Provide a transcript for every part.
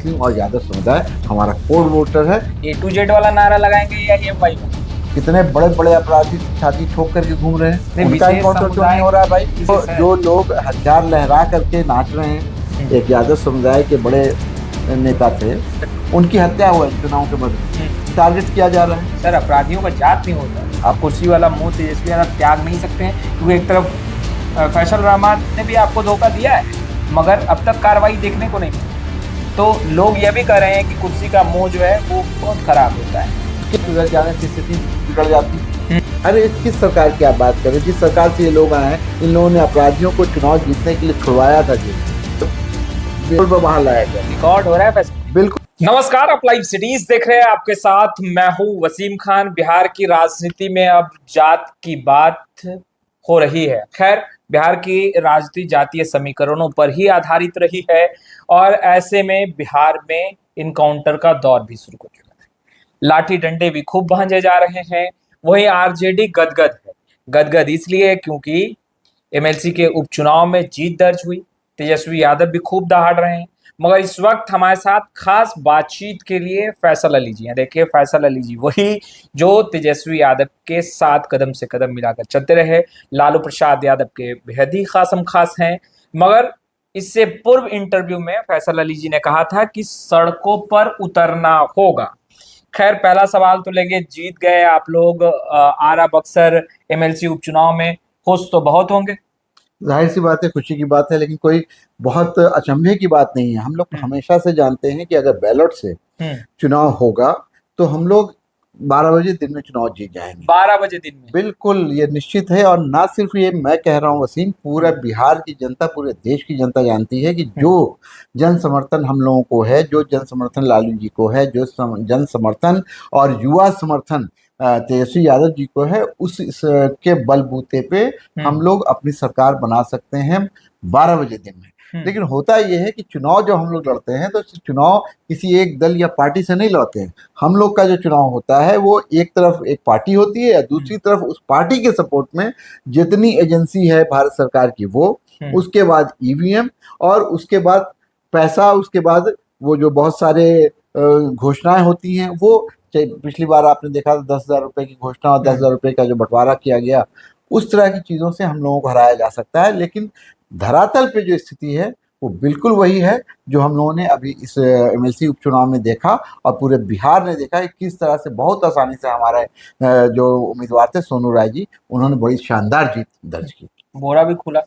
मुस्लिम और यादव समुदाय हमारा कोर वोटर है। A to Z वाला नारा लगाएंगे या EMI वाला? कितने बड़े बड़े अपराधी छाती ठोक करके घूम रहे हैं, उनका एनकाउंटर क्यों नहीं हो रहा है भाई? तो जो लोग हथियार लहरा करके नाच रहे हैं, एक यादव समुदाय के बड़े नेता थे, उनकी हत्या हुआ चुनाव के बाद, टारगेट किया जा रहा है। सर, अपराधियों का जात नहीं होता। आप कुर्सी वाला मुंह तेजस्वी यादव त्याग नहीं सकते हैं, क्योंकि एक तरफ फैसल रहमान ने भी आपको धोखा दिया है, मगर अब तक कार्रवाई देखने को नहीं मिली। तो लोग ये भी कह रहे हैं कि कुर्सी का मुंह जो है वो बहुत खराब होता है, बिगड़ जाने की स्थिति बिगड़ जाती। अरे किस सरकार की आप बात करें? जिस सरकार से ये लोग आए हैं, इन लोगों ने अपराधियों को चुनाव जीतने के लिए छुड़वाया था जी, तो बिल्कुल बाहर लाया गया। रिकॉर्ड हो रहा है वैसे। बिल्कुल। नमस्कार, आप लाइव सिटीज देख रहे हैं, आपके साथ मैं हूं वसीम खान। बिहार की राजनीति में अब जात की बात हो रही है। खैर, बिहार की राजनीति जातीय समीकरणों पर ही आधारित रही है और ऐसे में बिहार में इनकाउंटर का दौर भी शुरू हो चुका है। लाठी डंडे भी खूब भांजे जा रहे हैं। वही आरजेडी गदगद है। गदगद इसलिए क्योंकि एमएलसी के उपचुनाव में जीत दर्ज हुई। तेजस्वी यादव भी खूब दहाड़ रहे हैं, मगर इस वक्त हमारे साथ खास बातचीत के लिए फैसल अली जी हैं। देखिए, फैसल अली जी वही जो तेजस्वी यादव के साथ कदम से कदम मिलाकर चलते रहे। लालू प्रसाद यादव के बेहद ही खासम खास हैं, मगर इससे पूर्व इंटरव्यू में फैसल अली जी ने कहा था कि सड़कों पर उतरना होगा। खैर, पहला सवाल तो लेंगे, जीत गए आप लोग आरा बक्सर एमएलसी उपचुनाव में, खुश तो बहुत होंगे। जाहिर सी बात है, खुशी की बात है, लेकिन कोई बहुत अचंभे की बात नहीं है। हम लोग हमेशा से जानते हैं कि अगर बैलेट से चुनाव होगा तो हम लोग 12 बजे दिन में चुनाव जीत जाएंगे। 12 बजे दिन में? बिल्कुल, ये निश्चित है। और ना सिर्फ ये मैं कह रहा हूँ वसीम, पूरा बिहार की जनता, पूरे देश की जनता जानती है कि जो जन समर्थन हम लोगों को है, जो जन समर्थन लालू जी को है, जो जन समर्थन और युवा समर्थन तेजस्वी यादव जी को है, उस के बलबूते पे हम लोग अपनी सरकार बना सकते हैं 12 बजे दिन में। लेकिन होता यह है कि चुनाव जब हम लोग लड़ते हैं तो चुनाव किसी एक दल या पार्टी से नहीं लड़ते हैं। हम लोग का जो चुनाव होता है वो एक तरफ एक पार्टी होती है, दूसरी तरफ उस पार्टी के सपोर्ट में जितनी एजेंसी है भारत सरकार की वो, उसके बाद ईवीएम, और उसके बाद पैसा, उसके बाद वो जो बहुत सारे घोषणाएं होती हैं वो। पिछली बार आपने देखा था 10,000 रुपए की घोषणा और 10,000 रुपए का जो बंटवारा किया गया, उस तरह की चीजों से हम लोगों को हराया जा सकता है। लेकिन धरातल पे जो स्थिति है वो बिल्कुल वही है जो हम लोगों ने अभी इस एमएलसी उपचुनाव में देखा और पूरे बिहार ने देखा है किस तरह से बहुत आसानी से हमारे जो उम्मीदवार थे सोनू राय जी, उन्होंने बड़ी शानदार जीत दर्ज की। बोरा भी खुला।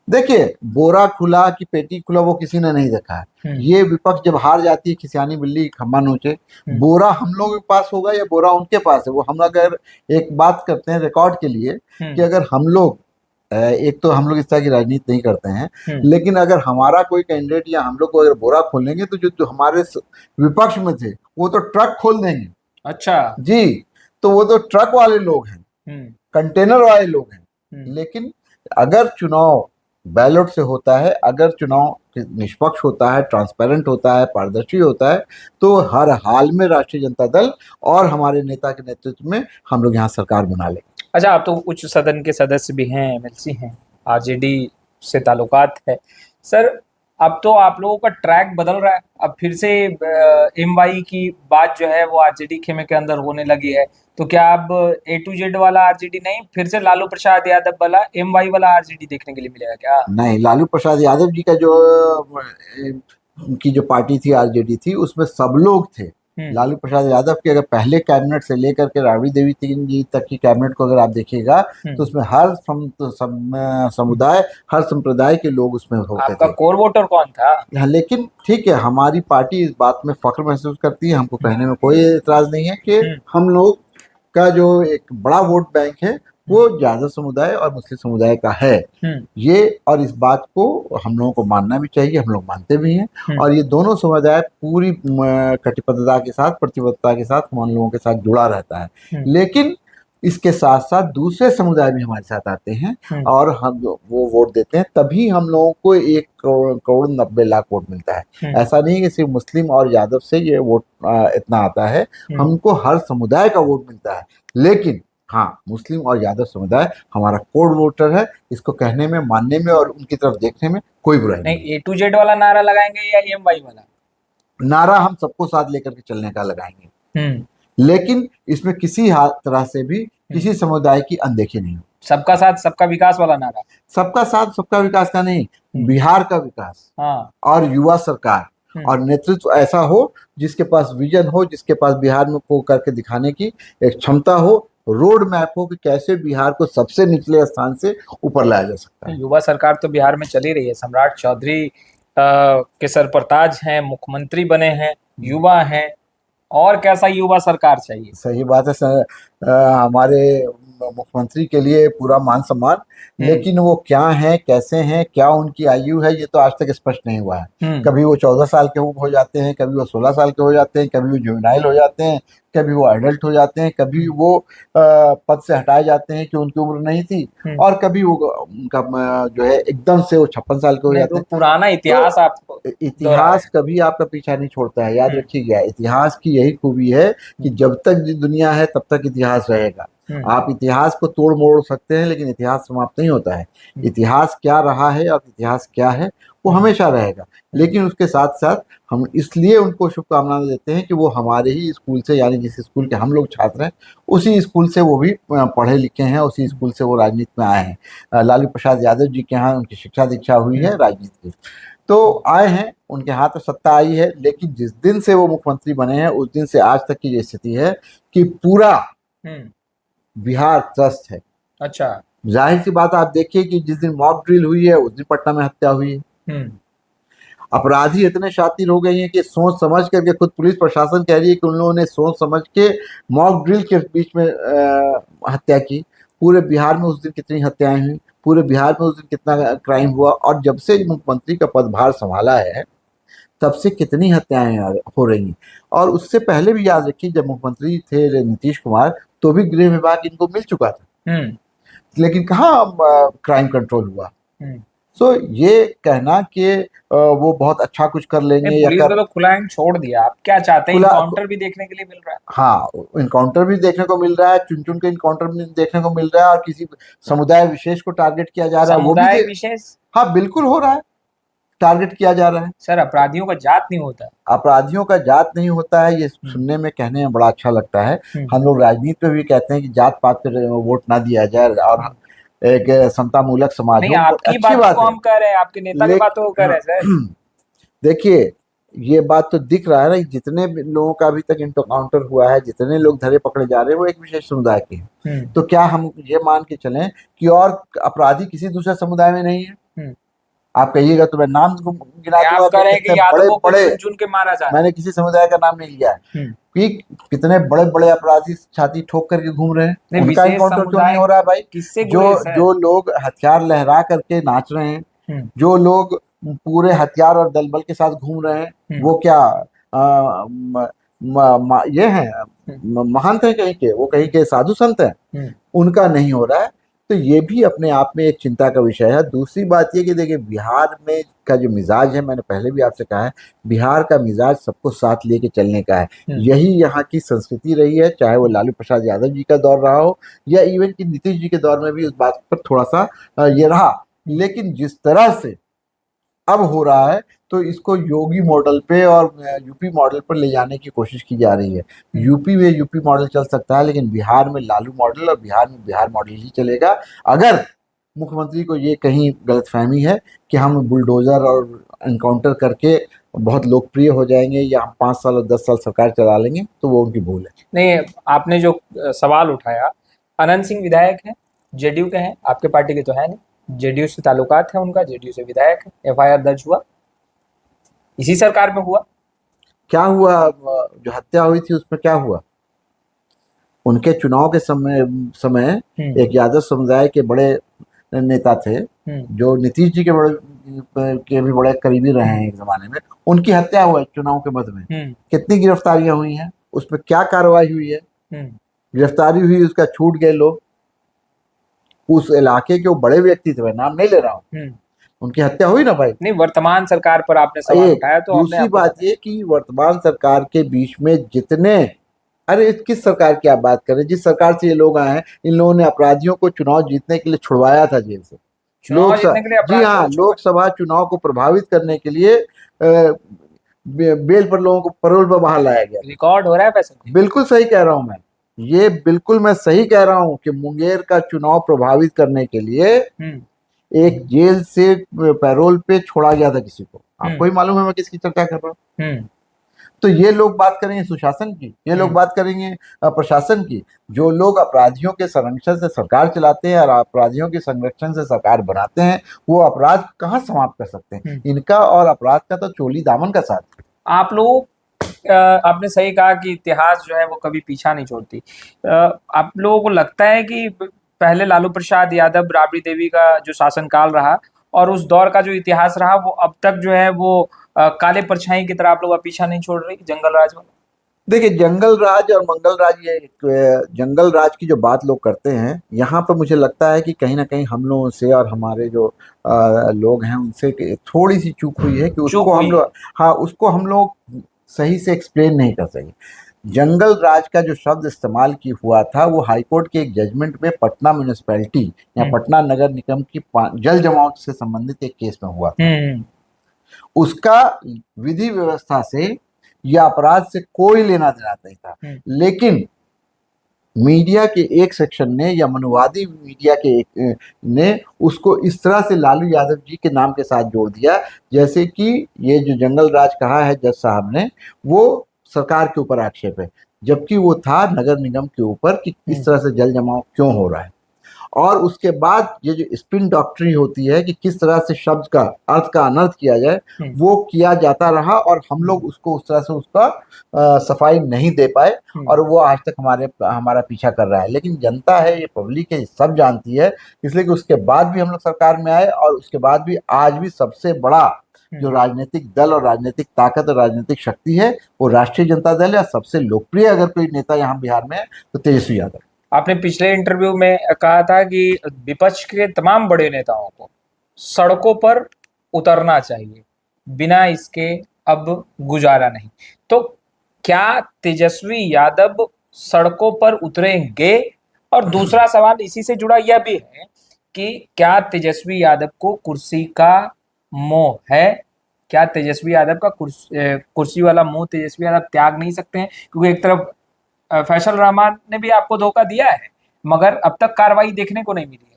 देखिए, बोरा खुला कि पेटी खुला वो किसी ने नहीं देखा है। ये विपक्ष जब हार जाती है, खिसियानी बिल्ली खम्मा नोचे। बोरा हम लोगों के पास होगा या बोरा उनके पास है, वो हम अगर एक बात करते हैं रिकॉर्ड के लिए कि अगर हम लोग, एक तो हम लोग इस तरह की राजनीति नहीं करते हैं, लेकिन अगर हमारा कोई कैंडिडेट या हम लोग को अगर बोरा खोलेंगे तो जो हमारे विपक्ष में थे वो तो ट्रक खोल देंगे। अच्छा जी, तो वो तो ट्रक वाले लोग हैं, कंटेनर वाले लोग हैं। लेकिन अगर चुनाव बैलेट से होता है, अगर चुनाव निष्पक्ष होता है, ट्रांसपेरेंट होता है, पारदर्शी होता है, तो हर हाल में राष्ट्रीय जनता दल और हमारे नेता के नेतृत्व में हम लोग यहाँ सरकार बना लेंगे। अच्छा, आप तो उच्च सदन के सदस्य भी हैं, एमएलसी हैं, आरजेडी से ताल्लुकात है। सर, अब तो आप लोगों का ट्रैक बदल रहा है। अब फिर से एमवाई की बात जो है वो आरजेडी खेमे के अंदर होने लगी है। तो क्या अब A to Z वाला आरजेडी नहीं, फिर से लालू प्रसाद यादव वाला एमवाई वाला आरजेडी देखने के लिए मिलेगा क्या? नहीं, लालू प्रसाद यादव जी का जो उनकी जो पार्टी थी, आरजेडी थी, उसमें सब लोग थे। लालू प्रसाद यादव के अगर पहले कैबिनेट से लेकर के राबड़ी देवी जी तक की कैबिनेट को अगर आप देखिएगा तो उसमें हर समुदाय, हर संप्रदाय के लोग उसमें होते थे। आपका कोर वोटर कौन था? लेकिन ठीक है, हमारी पार्टी इस बात में फख्र महसूस करती है, हमको कहने में कोई एतराज नहीं है कि हम लोग का जो एक बड़ा वोट बैंक है वो यादव समुदाय और मुस्लिम समुदाय का है। ये, और इस बात को हम लोगों को मानना भी चाहिए, हम लोग मानते भी हैं। और ये दोनों समुदाय पूरी कटिबद्धता के साथ, प्रतिबद्धता के साथ हम लोगों के साथ जुड़ा रहता है। लेकिन इसके साथ साथ दूसरे समुदाय भी हमारे साथ आते हैं और हम वो वोट देते हैं, तभी हम लोगों को 1 करोड़ 90 लाख वोट मिलता है। ऐसा नहीं कि सिर्फ मुस्लिम और यादव से ये वोट इतना आता है, हमको हर समुदाय का वोट मिलता है। लेकिन हाँ, मुस्लिम और यादव समुदाय हमारा कोर वोटर है, इसको कहने में, मानने में और उनकी तरफ देखने में कोई बुराई नहीं। A to Z वाला नारा लगाएंगे या EMI वाला? नारा हम सबको साथ लेकर के चलने का लगाएंगे, लेकिन इसमें किसी तरह से भी किसी समुदाय की अनदेखी नहीं हो। सबका साथ सबका विकास वाला नारा। सबका साथ सबका विकास का नहीं, बिहार का विकास हाँ। और युवा सरकार और नेतृत्व ऐसा हो जिसके पास विजन हो, जिसके पास बिहार में को करके दिखाने की एक क्षमता हो, रोड मैप हो कि कैसे बिहार को सबसे निचले स्थान से ऊपर लाया जा सकता है। युवा सरकार तो बिहार में चली रही है, सम्राट चौधरी के सरपरताज हैं, मुख्यमंत्री बने हैं, युवा हैं, और कैसा युवा सरकार चाहिए। सही बात है हमारे मुख्यमंत्री के लिए पूरा मान सम्मान, लेकिन वो क्या हैं, कैसे हैं, क्या उनकी आयु है, ये तो आज तक स्पष्ट नहीं हुआ है। कभी वो 14 साल के हो जाते हैं, कभी वो 16 साल के हो जाते हैं, कभी वो जुवेनाइल हो जाते हैं, कभी वो एडल्ट हो जाते हैं, कभी वो पद से हटाए जाते हैं कि उनकी उम्र नहीं थी, और कभी वो उनका जो है एकदम से वो 56 साल के हो जाते हैं। पुराना इतिहास, आप इतिहास कभी आपका पीछा नहीं छोड़ता है, याद रखिएगा। इतिहास की यही खूबी है कि जब तक दुनिया है तब तक इतिहास रहेगा। आप इतिहास को तोड़ मोड़ सकते हैं, लेकिन इतिहास समाप्त नहीं होता है। इतिहास क्या रहा है और इतिहास क्या है वो हमेशा रहेगा। लेकिन उसके साथ साथ हम इसलिए उनको शुभकामनाएं देते हैं कि वो हमारे ही स्कूल से, यानी जिस स्कूल के हम लोग छात्र हैं उसी स्कूल से वो भी पढ़े लिखे हैं, उसी स्कूल से वो राजनीति में आए हैं। लालू प्रसाद यादव जी के यहाँ उनकी शिक्षा दीक्षा हुई है राजनीति की, तो आए हैं, उनके हाथ में सत्ता आई है। लेकिन जिस दिन से वो मुख्यमंत्री बने हैं उस दिन से आज तक की ये स्थिति है कि पूरा बिहार त्रस्त है। अच्छा, जाहिर सी बात, आप देखिए कि जिस दिन मॉक ड्रिल हुई है उस दिन पटना में हत्या हुई है। अपराधी इतने शातिर हो गए हैं कि सोच समझ करके, खुद पुलिस प्रशासन कह रही है कि उन लोगों ने सोच समझ के मॉक ड्रिल के बीच में हत्या की। पूरे बिहार में उस दिन कितनी हत्याएं हुई, पूरे बिहार में उस दिन कितना क्राइम हुआ, और जब से मुख्यमंत्री का पदभार संभाला है तब से कितनी हत्याएं हो रही हैं। और उससे पहले भी याद रखिए, जब मुख्यमंत्री थे नीतीश कुमार तो भी गृह विभाग इनको मिल चुका था, लेकिन कहाँ क्राइम कंट्रोल हुआ। सो ये कहना कि वो बहुत अच्छा कुछ कर लेंगे, पुलिस ने तो खुला हैंड छोड़ दिया। आप क्या चाहते हैं? इनकाउंटर भी देखने के लिए मिल रहा है। हाँ, इनकाउंटर भी देखने को मिल रहा है, चुन चुन के इनकाउंटर भी देखने को मिल रहा है, और किसी समुदाय विशेष को टारगेट किया जा रहा है, वो भी विशेष, हाँ बिल्कुल हो रहा है, टारगेट किया जा रहा है। सर, अपराधियों का जात नहीं होता, अपराधियों का जात नहीं होता है, ये सुनने में, कहने में बड़ा अच्छा लगता है। हम लोग राजनीति में भी कहते हैं कि जात पात पे वोट ना दिया जाए, और एक समता मूलक समाज नहीं, आपकी बात को हम कह रहे हैं, आपके नेता की बात को कह रहे हैं सर। देखिए, ये बात तो दिख रहा है ना, जितने लोगों का अभी तक इनकाउंटर हुआ है, जितने लोग धरे पकड़े जा रहे हैं वो एक विशेष समुदाय के हैं। तो क्या हम ये मान के चलें कि और अपराधी किसी दूसरे समुदाय में नहीं है? आप कहिएगा तो मैं नाम गिना दूंगा, मैंने किसी समुदाय का नाम नहीं लिया है कि कितने बड़े बड़े अपराधी छाती ठोक करके घूम रहे हैं, उनका इनकाउंटर क्यों नहीं हो रहा है भाई? जो लोग हथियार लहरा करके नाच रहे हैं, जो लोग पूरे हथियार और दलबल के साथ घूम रहे हैं, वो क्या ये हैं महंत हैं कहीं के, वो कहीं के साधु संत हैं, उनका नहीं हो रहा है। तो ये भी अपने आप में एक चिंता का विषय है। दूसरी बात ये कि देखिए, बिहार में का जो मिजाज है, मैंने पहले भी आपसे कहा है, बिहार का मिजाज सबको साथ लेके चलने का है। यही यहाँ की संस्कृति रही है, चाहे वो लालू प्रसाद यादव जी का दौर रहा हो या इवन कि नीतीश जी के दौर में भी उस बात पर थोड़ा सा ये रहा। लेकिन जिस तरह से अब हो रहा है, तो इसको योगी मॉडल पे और यूपी मॉडल पर ले जाने की कोशिश की जा रही है। यूपी में यूपी मॉडल चल सकता है, लेकिन बिहार में लालू मॉडल और बिहार में बिहार मॉडल ही चलेगा। अगर मुख्यमंत्री को ये कहीं गलतफहमी है कि हम बुलडोजर और एनकाउंटर करके बहुत लोकप्रिय हो जाएंगे या हम 5 साल और 10 साल सरकार चला लेंगे, तो वो उनकी भूल है। नहीं, आपने जो सवाल उठाया, अनंत सिंह विधायक हैं, जेडीयू के हैं, आपके पार्टी के तो है नहीं, जेडीयू से ताल्लुकात है उनका, जेडीयू से विधायक है, एफआईआर दर्ज हुआ, इसी सरकार में हुआ। क्या हुआ? जो हत्या हुई थी उसमें क्या हुआ? उनके चुनाव के समय एक यादव समुदाय के बड़े नेता थे जो नीतीश जी के भी बड़े करीबी रहे हैं एक जमाने में, उनकी हत्या हुआ चुनाव के मध्य में। कितनी गिरफ्तारियां हुई हैं, उसमें क्या कार्रवाई हुई है? गिरफ्तारी हुई, उसका छूट गए लोग, उस इलाके के वो बड़े व्यक्ति थे, मैं नाम नहीं ले रहा हूँ, उनकी हत्या हुई ना भाई। नहीं, वर्तमान सरकार पर आपने सवाल उठाया, तो दूसरी बात ये कि वर्तमान सरकार के बीच में जितने, अरे किस सरकार की आप बात कर रहे हैं? जिस सरकार से ये लोग आए हैं, इन लोगों ने अपराधियों को चुनाव जीतने के लिए छुड़वाया था जेल से। जी हाँ, लोकसभा चुनाव को प्रभावित करने के लिए बेल पर लोगों को पैरोल पर बाहर लाया गया। रिकॉर्ड हो रहा है पैसे। बिल्कुल सही कह रहा हूं मैं, ये बिल्कुल मैं सही कह रहा हूं कि मुंगेर का चुनाव प्रभावित करने के लिए एक जेल से पैरोल पे छोड़ा गया था किसी को। आपको ही मालूम है मैं किसकी चर्चा कर रहा हूँ। तो ये लोग बात करेंगे सुशासन की, ये लोग बात करेंगे प्रशासन की। जो लोग अपराधियों के संरक्षण से सरकार चलाते हैं और अपराधियों के संरक्षण से सरकार बनाते हैं, वो अपराध कहाँ समाप्त कर सकते हैं? इनका और अपराध का तो चोली दामन का साथ है। आप लोग आपने सही कहा कि इतिहास जो है वो कभी पीछा नहीं छोड़ती। आप लोगों को लगता है कि पहले लालू प्रसाद यादव, राबड़ी देवी का जो शासनकाल रहा और उस दौर का जो इतिहास रहा, वो अब तक जो है वो काले परछाई की तरह आप लोग का पीछा नहीं छोड़ रही जंगल राज वाला? देखिए, जंगल राज और मंगल राज, ये जंगल राज की जो बात लोग करते हैं, यहाँ पर मुझे लगता है कि कहीं ना कहीं हम लोगों से और हमारे जो लोग हैं उनसे थोड़ी सी चूक हुई है कि उसको हम लोग, हाँ, उसको हम लोग सही से एक्सप्लेन नहीं कर सके। जंगल राज का जो शब्द इस्तेमाल की हुआ था वो हाईकोर्ट के एक जजमेंट में पटना म्यूनिसिपैलिटी या पटना नगर निगम की जल जमाव से संबंधित एक केस में हुआ था। उसका विधि व्यवस्था से या अपराध से कोई लेना देना नहीं था, लेकिन मीडिया के एक सेक्शन ने या मनुवादी मीडिया के एक ने उसको इस तरह से लालू यादव जी के नाम के साथ जोड़ दिया जैसे कि ये जो जंगल राज कहा है जज साहब ने, वो सरकार के ऊपर आक्षेप है, जबकि वो था नगर निगम के ऊपर कि इस तरह से जल जमाव क्यों हो रहा है। और उसके बाद ये जो स्पिन डॉक्ट्री होती है कि किस तरह से शब्द का अर्थ का अनर्थ किया जाए, वो किया जाता रहा और हम लोग उसको उस तरह से उसका सफाई नहीं दे पाए और वो आज तक हमारा पीछा कर रहा है। लेकिन जनता है, ये पब्लिक है, सब जानती है, इसलिए कि उसके बाद भी हम लोग सरकार में आए और उसके बाद भी आज भी सबसे बड़ा जो राजनीतिक दल और राजनीतिक ताकत और राजनीतिक शक्ति है वो राष्ट्रीय जनता दल है। सबसे लोकप्रिय अगर कोई नेता यहाँ बिहार में है तो तेजस्वी यादव। आपने पिछले इंटरव्यू में कहा था कि विपक्ष के तमाम बड़े नेताओं को सड़कों पर उतरना चाहिए, बिना इसके अब गुजारा नहीं। तो क्या तेजस्वी यादव सड़कों पर उतरेंगे? और दूसरा सवाल इसी से जुड़ा यह भी है कि क्या तेजस्वी यादव को कुर्सी का मोह है? क्या तेजस्वी यादव का कुर्सी वाला मोह तेजस्वी यादव त्याग नहीं सकते हैं? क्योंकि एक तरफ फैसल रहमान ने भी आपको धोखा दिया है मगर अब तक कार्रवाई देखने को नहीं मिली है,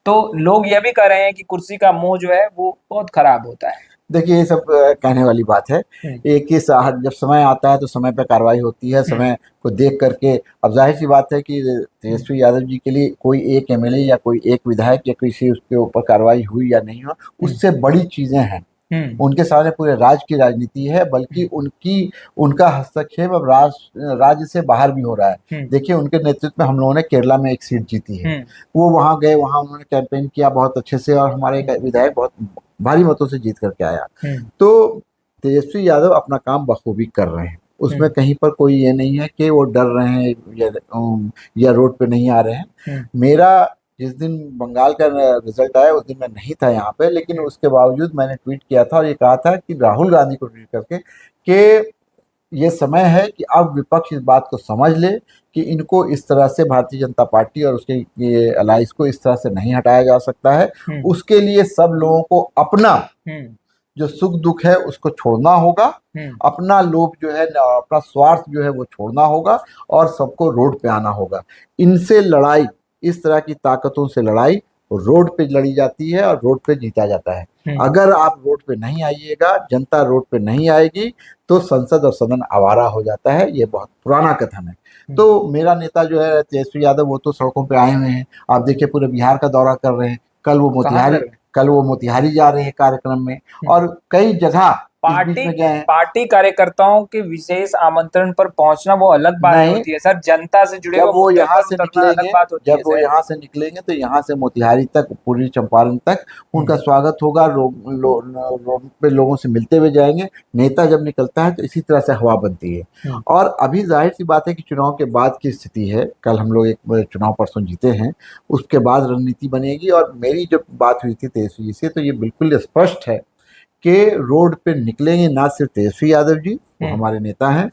तो लोग यह भी कह रहे हैं कि कुर्सी का मोह जो है वो बहुत खराब होता है। देखिए, ये सब कहने वाली बात है। एक ही जब समय आता है तो समय पे कार्रवाई होती है, समय को देख करके। अब जाहिर सी बात है कि तेजस्वी यादव जी के लिए कोई एक एमएलए या कोई एक विधायक या किसी उसके ऊपर कार्रवाई हुई या नहीं हो, उससे बड़ी चीजें हैं। उनके सामने पूरे राज्य की राजनीति है, बल्कि उनका हस्तक्षेप अब राज्य से बाहर भी हो रहा है। देखिए, उनके नेतृत्व में हम लोगों ने केरला में एक सीट जीती है। वो वहां गए, वहां उन्होंने कैंपेन किया बहुत अच्छे से और हमारे विधायक बहुत भारी मतों से जीत करके आया। तो तेजस्वी यादव अपना काम बखूबी कर रहे हैं, उसमें कहीं पर कोई ये नहीं है कि वो डर रहे हैं या रोड पे नहीं आ रहे हैं। मेरा जिस दिन बंगाल का रिजल्ट आया उस दिन मैं नहीं था यहाँ पे, लेकिन उसके बावजूद मैंने ट्वीट किया था और ये कहा था कि राहुल गांधी को ट्वीट करके कि ये समय है कि अब विपक्ष इस बात को समझ ले कि इनको इस तरह से भारतीय जनता पार्टी और उसके ये अलायंस को इस तरह से नहीं हटाया जा सकता है। उसके लिए सब लोगों को अपना जो सुख दुख है उसको छोड़ना होगा, अपना लोभ जो है, अपना स्वार्थ जो है वो छोड़ना होगा और सबको रोड पे आना होगा। इनसे लड़ाई, इस तरह की ताकतों से लड़ाई रोड पे लड़ी जाती है और रोड पे जीता जाता है। अगर आप रोड पे नहीं आइएगा, जनता रोड पे नहीं आएगी, तो संसद और सदन आवारा हो जाता है। ये बहुत पुराना कथन है। तो मेरा नेता जो है तेजस्वी यादव, वो तो सड़कों पे आए हुए हैं। आप देखिए, पूरे बिहार का दौरा कर रहे हैं। कल वो मोतिहारी जा रहे हैं कार्यक्रम में, और कई जगह पार्टी कार्यकर्ताओं के विशेष आमंत्रण पर पहुंचना वो अलग बात होती है सर। जनता से जुड़े जब वो यहाँ से निकलेंगे तो यहाँ से मोतिहारी तक, पूर्वी चंपारण तक उनका स्वागत होगा। रोड पे लोगों से मिलते हुए जाएंगे। नेता जब निकलता है तो इसी तरह से हवा बनती है। और अभी जाहिर सी बात है कि चुनाव के बाद की स्थिति है। कल हम लोग एक चुनाव परसों जीते हैं, उसके बाद रणनीति बनेगी। और मेरी जब बात हुई थी तेजस्वी से, तो ये बिल्कुल स्पष्ट है कि रोड पे निकलेंगे ना सिर्फ तेजस्वी यादव जी, वो हमारे नेता हैं,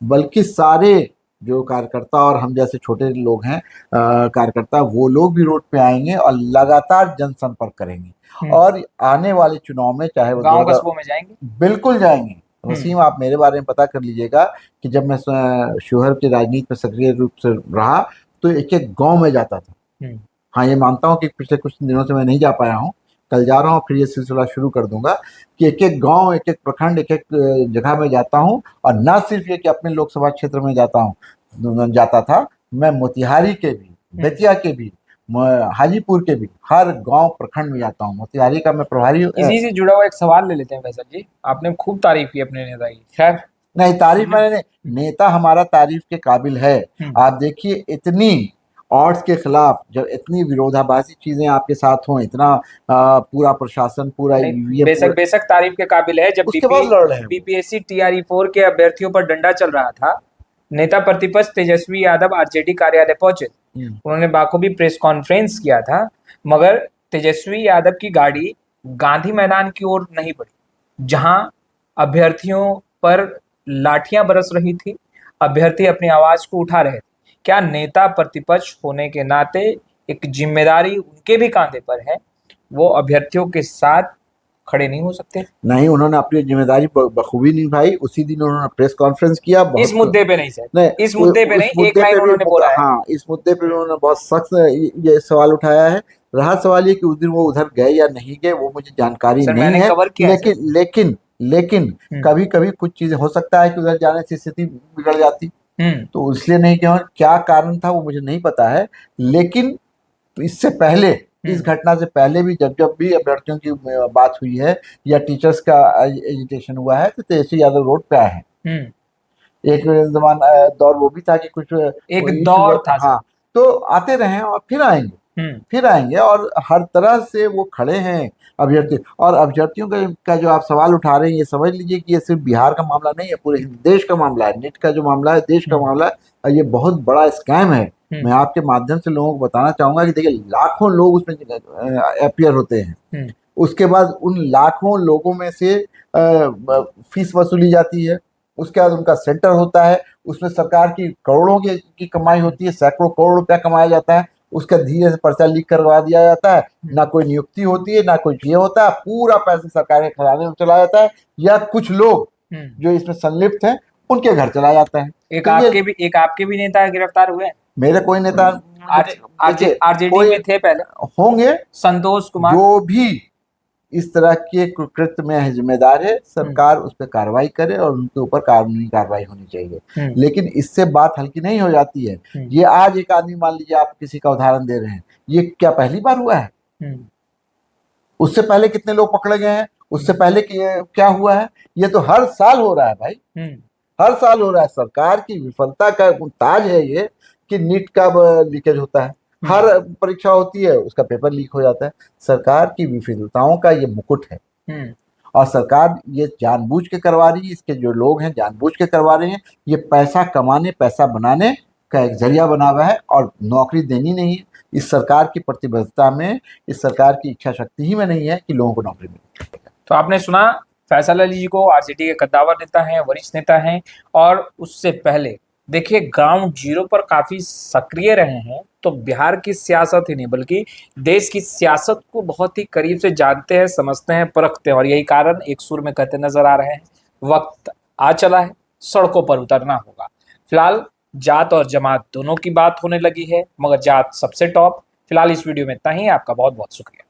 बल्कि सारे जो कार्यकर्ता और हम जैसे छोटे लोग हैं कार्यकर्ता, वो लोग भी रोड पे आएंगे और लगातार जनसंपर्क करेंगे। और आने वाले चुनाव में चाहे वो गांव कस्बों में जाएंगे, बिल्कुल जाएंगे। वसीम, आप मेरे बारे में पता कर लीजिएगा कि जब मैं शोहर की राजनीति में सक्रिय रूप से रहा तो एक एक गांव में जाता था। हाँ, ये मानता हूँ कि पिछले कुछ दिनों से मैं नहीं जा पाया हूँ, कल जा रहा हूँ, फिर ये सिलसिला शुरू कर दूंगा कि एक एक गांव, एक एक प्रखंड, एक एक जगह में जाता हूँ। और ना सिर्फ ये कि अपने लोकसभा क्षेत्र में जाता था, मैं मोतिहारी के भी, बेतिया के भी, हाजीपुर के भी हर गांव प्रखंड में जाता हूँ। मोतिहारी का मैं प्रभारी इसी से जुड़ा हुआ एक सवाल ले लेते हैं फैसल जी। आपने खूब तारीफ की अपने नेता की, खैर नहीं, तारीफ मैंने, नेता हमारा तारीफ के काबिल है। आप देखिए, इतनी ऑड्स के खिलाफ जब इतनी विरोधाभासी चीजें आपके साथ हों, इतना पूरा प्रशासन, पूरा ईवीएम, बेशक तारीफ के काबिल है। जब उसके बाद लड़ रहे हैं बीपीएससी टीआरई 4 के अभ्यर्थियों पर डंडा चल रहा था, नेता प्रतिपक्ष तेजस्वी यादव आरजेडी कार्यालय पहुंचे। उन्होंने बाखूबी प्रेस कॉन्फ्रेंस किया था, मगर तेजस्वी यादव की गाड़ी गांधी मैदान की ओर नहीं बढ़ी, जहां अभ्यर्थियों पर लाठियां बरस रही थी। अभ्यर्थी अपनी आवाज को उठा रहे थे। क्या नेता प्रतिपक्ष होने के नाते एक जिम्मेदारी उनके भी कांधे पर है, वो अभ्यर्थियों के साथ खड़े नहीं हो सकते? नहीं, उन्होंने अपनी जिम्मेदारी बखूबी निभाई। उसी दिन उन्होंने प्रेस कॉन्फ्रेंस किया। इस मुद्दे पे नहीं सर, इस मुद्दे पे नहीं, एक लाइन उन्होंने बोला है। हाँ, इस मुद्दे पे उन्होंने बहुत सख्त ये सवाल उठाया है। रहा सवाल ये कि उस दिन वो उधर गए या नहीं गए, वो मुझे जानकारी नहीं है। लेकिन कभी कभी कुछ चीजें हो सकता है कि उधर जाने से स्थिति बिगड़ जाती, तो इसलिए नहीं गए। क्या कारण था वो मुझे नहीं पता है। लेकिन इससे पहले, इस घटना से पहले भी जब भी अभ्यर्थियों की बात हुई है या टीचर्स का एजिटेशन हुआ है, तो तेजस्वी यादव रोड पे आए हैं। एक दौर वो भी था कि कुछ एक दौर था। हाँ, तो आते रहे और फिर आएंगे और हर तरह से वो खड़े हैं अभ्यर्थी। और अभ्यर्थियों का जो आप सवाल उठा रहे हैं, ये समझ लीजिए कि ये सिर्फ बिहार का मामला नहीं है, पूरे देश का मामला है। नीट का जो मामला है, देश का मामला है, और ये बहुत बड़ा स्कैम है। मैं आपके माध्यम से लोगों को बताना चाहूंगा कि देखिए, लाखों लोग उसमें अपीयर होते हैं। उसके बाद उन लाखों लोगों में से फीस वसूली जाती है। उसके बाद उनका सेंटर होता है, उसमें सरकार की करोड़ों की कमाई होती है, सैकड़ों करोड़ रुपया कमाया जाता है। उसका धीरे से पर्चा लीक करवा दिया जाता है, ना कोई नियुक्ति होती है, ना कोई ये होता है। पूरा पैसा सरकार के खजाने में चला जाता है, या कुछ लोग जो इसमें संलिप्त हैं उनके घर चला जाता है। एक आपके भी नेता गिरफ्तार हुए हैं। मेरे कोई नेता आरजेडी में थे पहले, होंगे संतोष कुमार, जो भी इस तरह के कृत्य में जिम्मेदार है, सरकार उस पर कार्रवाई करे और उनके ऊपर कानूनी कार्रवाई होनी चाहिए। लेकिन इससे बात हल्की नहीं हो जाती है। ये आज एक आदमी, मान लीजिए आप किसी का उदाहरण दे रहे हैं, ये क्या पहली बार हुआ है? उससे पहले कितने लोग पकड़े गए हैं? उससे पहले क्या हुआ है? ये तो हर साल हो रहा है भाई, हर साल हो रहा है। सरकार की विफलता का ताज है ये कि नीट का लीकेज होता है, हर परीक्षा होती है उसका पेपर लीक हो जाता है। सरकार की विफलताओं का ये मुकुट है, और सरकार ये जानबूझ के करवा रही है। इसके जो लोग हैं जानबूझ के करवा रहे हैं। ये पैसा कमाने, पैसा बनाने का एक जरिया बना हुआ है, और नौकरी देनी नहीं है। इस सरकार की प्रतिबद्धता में, इस सरकार की इच्छा शक्ति ही में नहीं है कि लोगों को नौकरी मिले। तो आपने सुना फैसल अली जी को, आरजेडी के कद्दावर नेता हैं, वरिष्ठ नेता हैं, और उससे पहले देखिए ग्राउंड जीरो पर काफी सक्रिय रहे हैं। तो बिहार की सियासत ही नहीं बल्कि देश की सियासत को बहुत ही करीब से जानते हैं, समझते हैं, परखते हैं, और यही कारण एक सुर में कहते नजर आ रहे हैं, वक्त आ चला है, सड़कों पर उतरना होगा। फिलहाल जात और जमात दोनों की बात होने लगी है, मगर जात सबसे टॉप। फिलहाल इस वीडियो में इतना ही। आपका बहुत बहुत शुक्रिया।